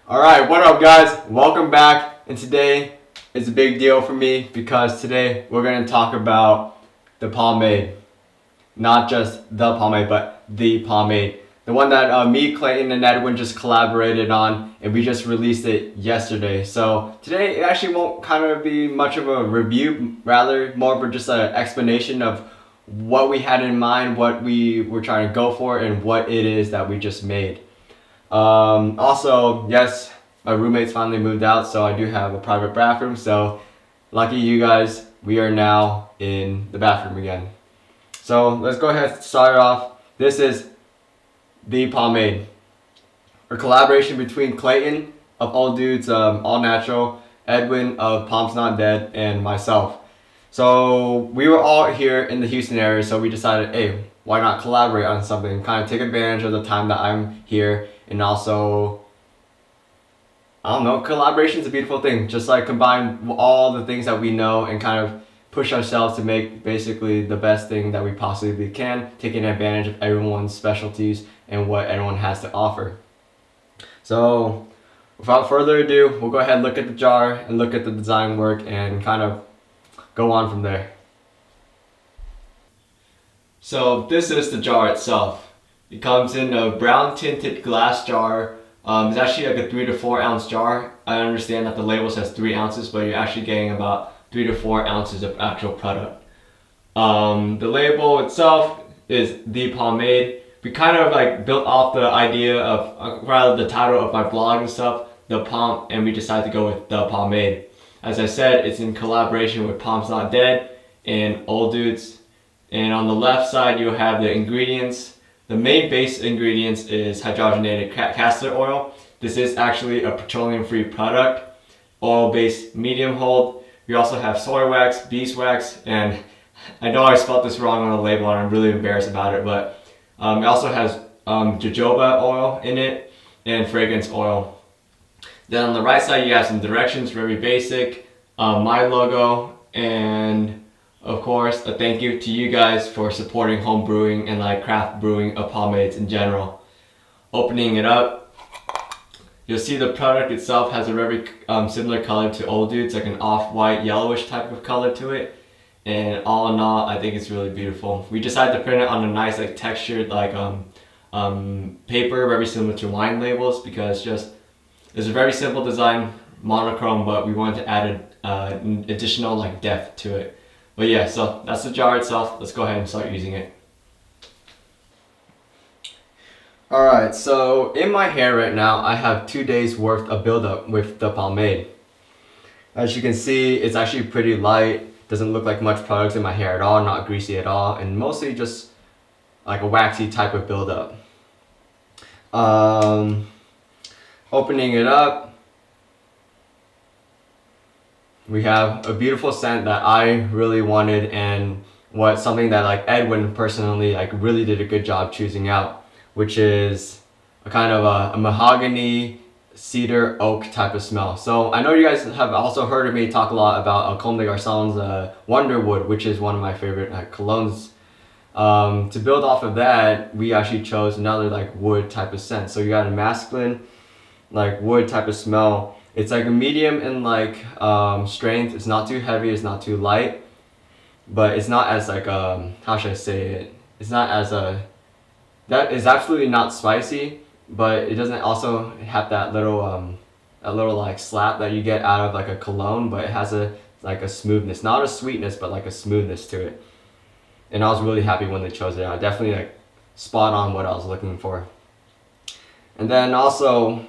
Alright, what up guys? Welcome back, and today is a big deal for me because today we're going to talk about the pomade. Not just the pomade, but the pomade. The one that me, Clayton, and Edwin just collaborated on, and we just released it yesterday. So today it actually won't kind of be much of a review, rather more of just an explanation of what we had in mind, what we were trying to go for, and what it is that we just made. Also, yes, my roommates finally moved out, so I do have a private bathroom. So lucky you guys, we are now in the bathroom again. So let's go ahead and start off. This is the pomade, a collaboration between Clayton of All Dudes All Natural, Edwin of PompsNotDead, and myself. So we were all here in the Houston area, so we decided, hey, why not collaborate on something, kind of take advantage of the time that I'm here, and also, I don't know, collaboration is a beautiful thing. Just like combine all the things that we know and kind of push ourselves to make basically the best thing that we possibly can, taking advantage of everyone's specialties and what everyone has to offer. So without further ado, we'll go ahead and look at the jar and look at the design work and kind of go on from there. So this is the jar itself. It comes in a brown tinted glass jar. It's actually like a 3 to 4 ounce jar. I understand that the label says 3 ounces, but you're actually getting about 3 to 4 ounces of actual product. The label itself is the pomade. We kind of like built off the idea of, rather the title of my blog and stuff, the Pomp, and we decided to go with the pomade. As I said, it's in collaboration with PompsNotDead and Old Dudes. And on the left side, you have the ingredients. The main base ingredients is hydrogenated castor oil. This is actually a petroleum-free product, oil-based medium hold. We also have soy wax, beeswax, and I know I spelled this wrong on the label and I'm really embarrassed about it, but it also has jojoba oil in it and fragrance oil. Then on the right side, you have some directions, very basic, my logo, and of course, a thank you to you guys for supporting home brewing and like craft brewing of pomades in general. Opening it up, you'll see the product itself has a very similar color to Old Dudes, like an off-white yellowish type of color to it. And all in all, I think it's really beautiful. We decided to print it on a nice like textured like paper, very similar to wine labels, because it's a very simple design, monochrome, but we wanted to add an additional like depth to it. But yeah, so that's the jar itself. Let's go ahead and start using it. Alright, so in my hair right now, I have 2 days worth of buildup with the pomade. As you can see, it's actually pretty light. Doesn't look like much products in my hair at all, not greasy at all, and mostly just like a waxy type of buildup. Opening it up, we have a beautiful scent that I really wanted, and something that like Edwin personally like really did a good job choosing out, which is a kind of a mahogany, cedar, oak type of smell. So I know you guys have also heard of me talk a lot about Comme des Garçons Wonderwood, which is one of my favorite colognes. To build off of that, we actually chose another like wood type of scent. So you got a masculine like wood type of smell. It's like a medium in like strength. It's not too heavy, it's not too light, but it's not as like how should I say it? It's not as that is absolutely not spicy, but it doesn't also have that little like slap that you get out of like a cologne, but it has a smoothness, not a sweetness, but like a smoothness to it. And I was really happy when they chose it. I definitely like spot on what I was looking for. And then also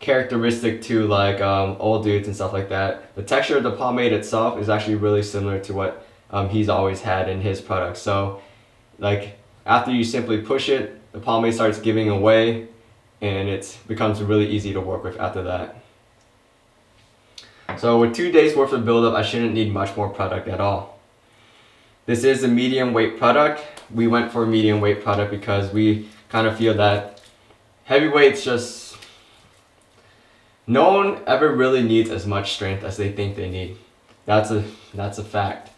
characteristic to like Old Dudes and stuff like that, the texture of the pomade itself is actually really similar to what he's always had in his products. So like after you simply push it, the pomade starts giving away, and it becomes really easy to work with after that. So with 2 days worth of buildup, I shouldn't need much more product at all. This is a medium weight product. We went for a medium weight product because we kind of feel that heavyweights just, no one ever really needs as much strength as they think they need. That's a fact.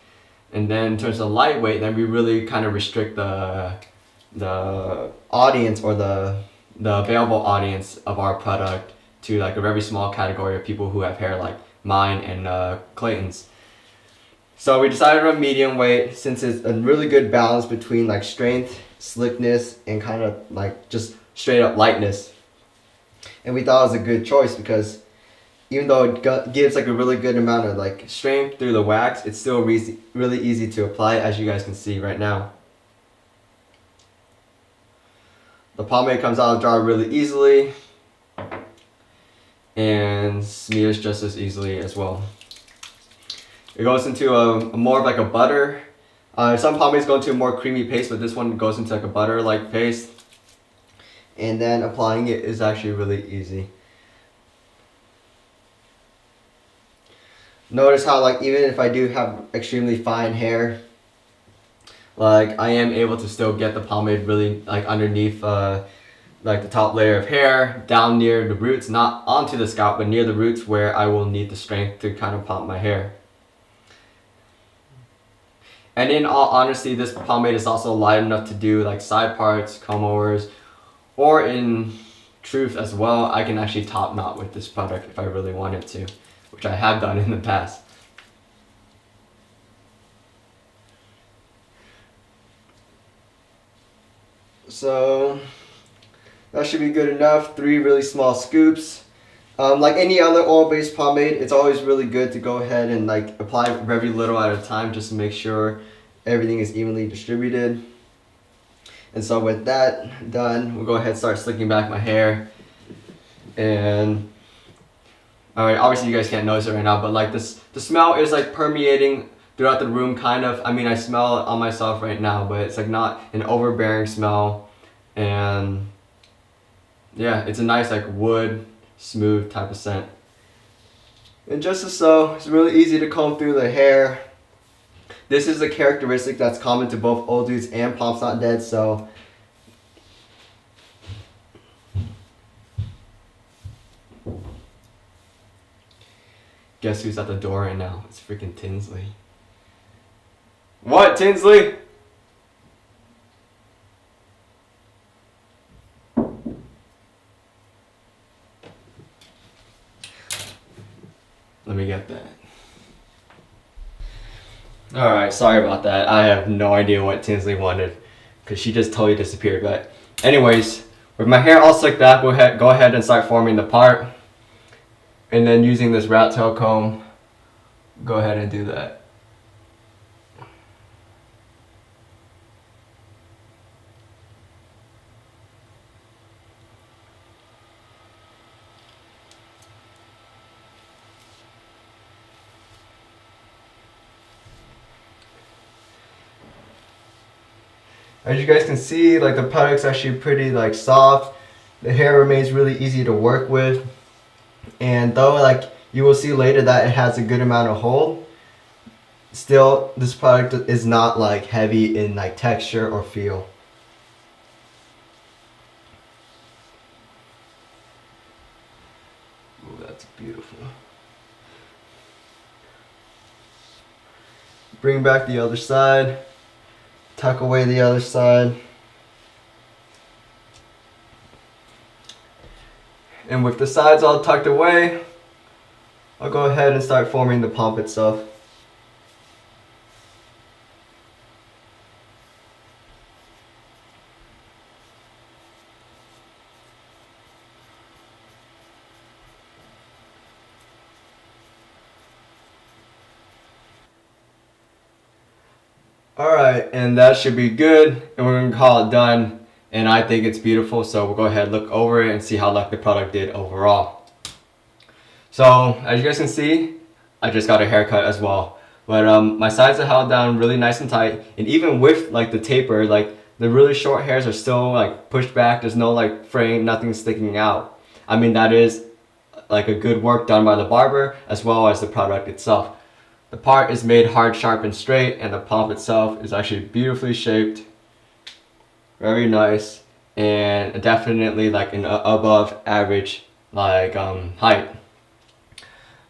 And then in terms of lightweight, then we really kind of restrict the audience or the available audience of our product to like a very small category of people who have hair like mine and Clayton's. So we decided on medium weight since it's a really good balance between like strength, slickness, and kind of like just straight up lightness. And we thought it was a good choice because even though it gives like a really good amount of like strength through the wax, it's still really easy to apply, as you guys can see right now. The pomade comes out of the jar really easily and smears just as easily as well. It goes into a more of like a butter. Some pomades go into a more creamy paste, but this one goes into like a butter-like paste. And then applying it is actually really easy. Notice how like even if I do have extremely fine hair, like I am able to still get the pomade really like underneath like the top layer of hair, down near the roots, not onto the scalp, but near the roots where I will need the strength to kind of pump my hair. And in all honesty, this pomade is also light enough to do like side parts, comb overs, or in truth as well, I can actually top knot with this product if I really wanted to, which I have done in the past. So that should be good enough. 3 really small scoops. Like any other oil-based pomade, it's always really good to go ahead and like apply very little at a time just to make sure everything is evenly distributed. And so with that done, we'll go ahead and start slicking back my hair. And alright, obviously you guys can't notice it right now, but like this, the smell is like permeating throughout the room kind of. I mean, I smell it on myself right now, but it's like not an overbearing smell. And yeah, it's a nice like wood, smooth type of scent. And just as so, it's really easy to comb through the hair. This is a characteristic that's common to both Old Dudes and PompsNotDead, so guess who's at the door right now? It's freaking Tinsley. What, Tinsley? Let me get that. Alright, sorry about that. I have no idea what Tinsley wanted because she just totally disappeared. But anyways, with my hair all slicked back, we'll go ahead and start forming the part. And then using this rat tail comb, go ahead and do that. As you guys can see, like the product's actually pretty like soft. The hair remains really easy to work with. And though like you will see later that it has a good amount of hold, still this product is not like heavy in like texture or feel. Ooh, that's beautiful. Bring back the other side. Tuck away the other side. And with the sides all tucked away, I'll go ahead and start forming the pomp itself. Alright, and that should be good, and we're going to call it done, and I think it's beautiful, so we'll go ahead and look over it and see how like the product did overall. So, as you guys can see, I just got a haircut as well, but my sides are held down really nice and tight, and even with like the taper, like the really short hairs are still like pushed back, there's no like frame, nothing sticking out. I mean, that is like a good work done by the barber as well as the product itself. The part is made hard, sharp, and straight, and the pomp itself is actually beautifully shaped. Very nice, and definitely like an above average like height.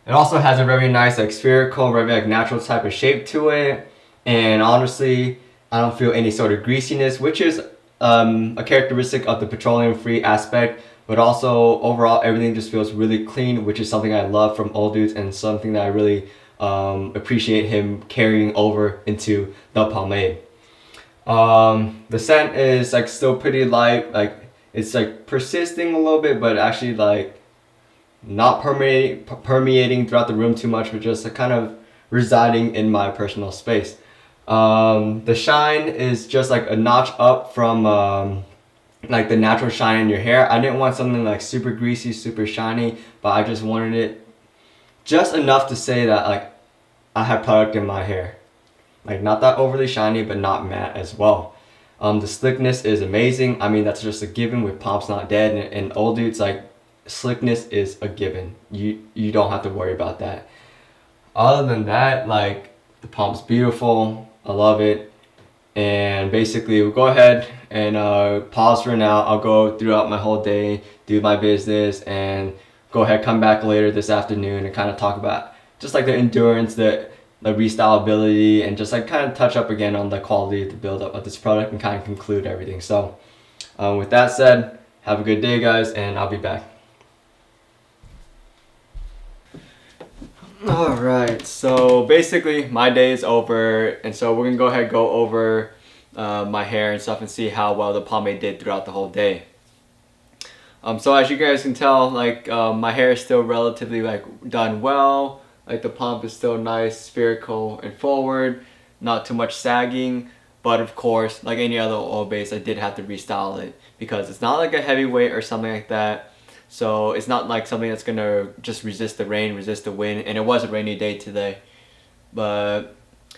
It also has a very nice like spherical, very like natural type of shape to it, and honestly, I don't feel any sort of greasiness, which is a characteristic of the petroleum-free aspect. but also overall everything just feels really clean, which is something I love from Old Dudes and something that I really appreciate him carrying over into the Pomade. The scent is like still pretty light, like it's like persisting a little bit, but actually like not permeating throughout the room too much, but just kind of residing in my personal space. The shine is just like a notch up from like the natural shine in your hair. I didn't want something like super greasy, super shiny, but I just wanted it just enough to say that like I had product in my hair. Like not that overly shiny, but not matte as well. The slickness is amazing. I mean, that's just a given with PompsNotDead and Old Dudes. Like slickness is a given. You don't have to worry about that. Other than that, like the Pomp's beautiful. I love it. And basically, we'll go ahead and pause for now. I'll go throughout my whole day, do my business, and go ahead, come back later this afternoon and kind of talk about just like the endurance, the restylability, and just like kind of touch up again on the quality of the buildup of this product and kind of conclude everything. So with that said, have a good day, guys, and I'll be back. Alright, so basically my day is over, and so we're gonna go ahead and go over my hair and stuff and see how well the pomade did throughout the whole day. So as you guys can tell, like my hair is still relatively like done well. Like the pomp is still nice, spherical, and forward, not too much sagging. But of course, like any other oil base, I did have to restyle it because it's not like a heavyweight or something like that. So it's not like something that's gonna just resist the rain, resist the wind, and it was a rainy day today. But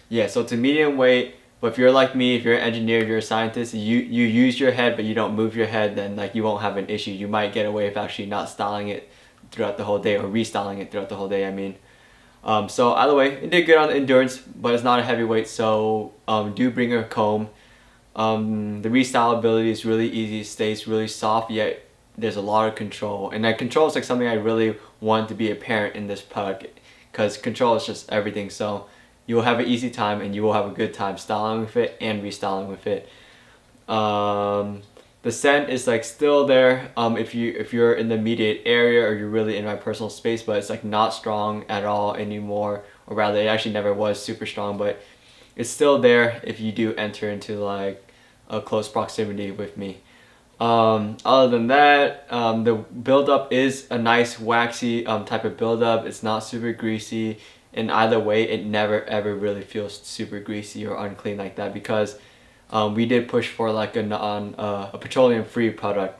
yeah, so it's a medium weight. But if you're like me, if you're an engineer, if you're a scientist, you use your head but you don't move your head, then like you won't have an issue. You might get away with actually not styling it throughout the whole day, or restyling it throughout the whole day, I mean. So either way, it did good on the endurance, but it's not a heavyweight, so do bring a comb. The restylability is really easy, it stays really soft, yet there's a lot of control, and that control is like something I really want to be apparent in this product, because control is just everything. So you will have an easy time and you will have a good time styling with it and restyling with it. The scent is like still there if you're in the immediate area or you're really in my personal space, but it's like not strong at all anymore, or rather it actually never was super strong, but it's still there if you do enter into like a close proximity with me. Other than that, the buildup is a nice waxy type of buildup. It's not super greasy. In either way, it never ever really feels super greasy or unclean like that, because we did push for like a petroleum free product,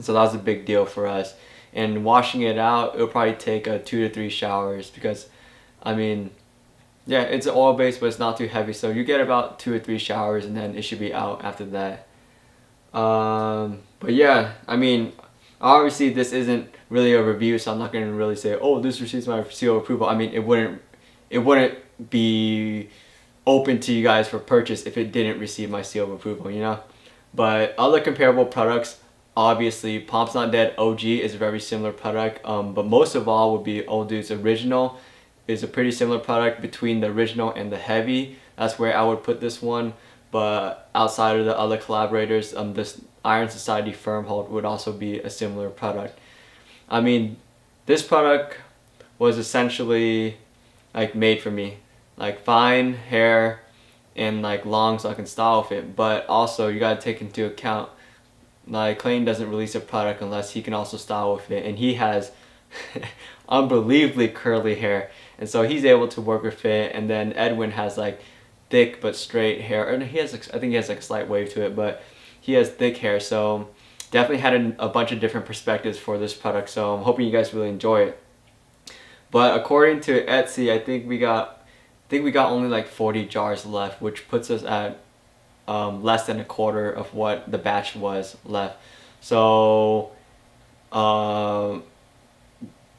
so that was a big deal for us. And washing it out, it'll probably take 2 to 3 showers, because I mean, yeah, it's an oil base, but it's not too heavy, so you get about 2 or 3 showers and then it should be out after that. But yeah, I mean, obviously this isn't really a review, so I'm not going to really say, oh, this receives my seal of approval. I mean, it wouldn't be open to you guys for purchase if it didn't receive my seal of approval, you know. But other comparable products, obviously PompsNotDead OG is a very similar product, but most of all would be Old Dude's Original is a pretty similar product. Between the original and the heavy, that's where I would put this one. But outside of the other collaborators, this Iron Society Firm Hold would also be a similar product. I mean, this product was essentially like made for me, like fine hair and like long, so I can style with it. But also you gotta take into account, like Clayton doesn't release a product unless he can also style with it, and he has unbelievably curly hair, and so he's able to work with it. And then Edwin has like thick but straight hair, and he has like, I think he has like a slight wave to it, but he has thick hair, so definitely had a bunch of different perspectives for this product. So I'm hoping you guys really enjoy it. But according to Etsy, I think we got only like 40 jars left, which puts us at less than a quarter of what the batch was left. So I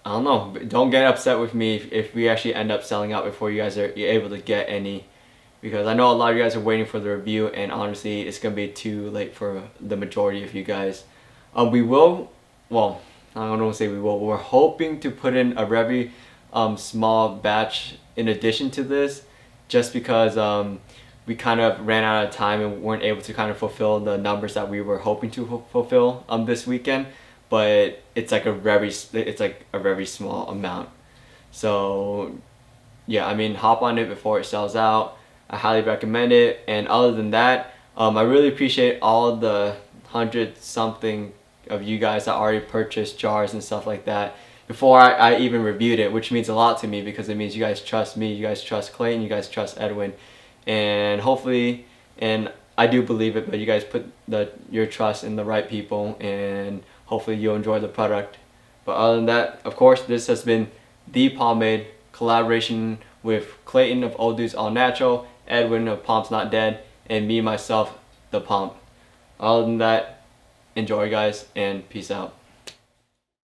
don't know, don't get upset with me if we actually end up selling out before you guys are able to get any, because I know a lot of you guys are waiting for the review, and honestly it's gonna be too late for the majority of you guys. We will, well, I don't want to say we will, we're hoping to put in a very small batch in addition to this, just because we kind of ran out of time and weren't able to kind of fulfill the numbers that we were hoping to fulfill this weekend. but it's like a very small amount. So yeah, I mean, hop on it before it sells out. I highly recommend it. And other than that, I really appreciate all the 100-something of you guys that already purchased jars and stuff like that before I even reviewed it, which means a lot to me because it means you guys trust me, you guys trust Clayton, you guys trust Edwin, and hopefully, and I do believe it, but you guys put your trust in the right people, and hopefully you'll enjoy the product. But other than that, of course, this has been the Pomade collaboration with Clayton of Old Dudes All Natural, Edwin of PompsNotDead, and me myself, the Pomp. Other than that, enjoy guys, and peace out.